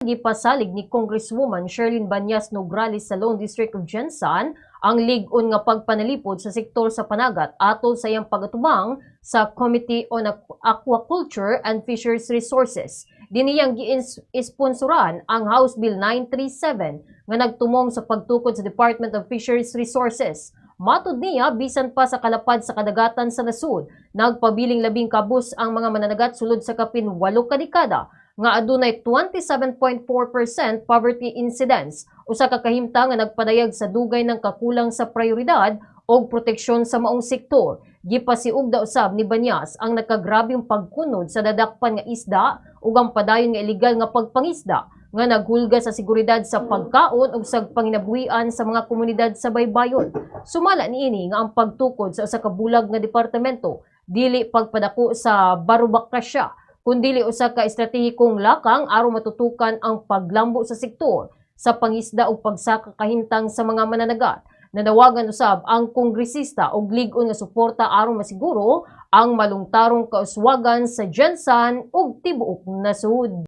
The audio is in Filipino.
Gipasalig ni Congresswoman Sherlyn Banyas Nograles sa Lone District of Jensan ang lig-on nga pagpanalipod sa sektor sa panagat atol sa iyang pagatubang sa Committee on Aquaculture and Fisheries Resources. Diniyang gi-sponsoran ang House Bill 937 nga nagtumong sa pagtukod sa Department of Fisheries Resources. Matud niya, bisan pa sa kalapad sa kadagatan sa nasud, nagpabiling labing kabus ang mga mananagat sulod sa kapin 8 ka dekada nga adunay 27.4% poverty incidence, usa ka kahimtang nga nagpadayag sa dugay ng kakulang sa prioridad o proteksyon sa maong sektor. Gipasiugda usab ni Banyas ang nakagrabing pagkunod sa dadakpan nga isda ug ang padayon nga ilegal nga pagpangisda nga naghulga sa seguridad sa pagkaon ug sa panginabuhian sa mga komunidad sa baybayon. Sumala niini nga ang pagtukod sa usa ka bulag nga departamento dili pagpadako sa barubakasya, kundili usa ka estratehikong lakang aron matutukan ang paglambo sa sektor sa pangisda ug pagsaka kahimtang sa mga mananagat. Nanawagan usab ang kongresista og lig-on nga suporta aron masiguro ang malungtarong kauswagan sa Jensan ug tibuok nasud.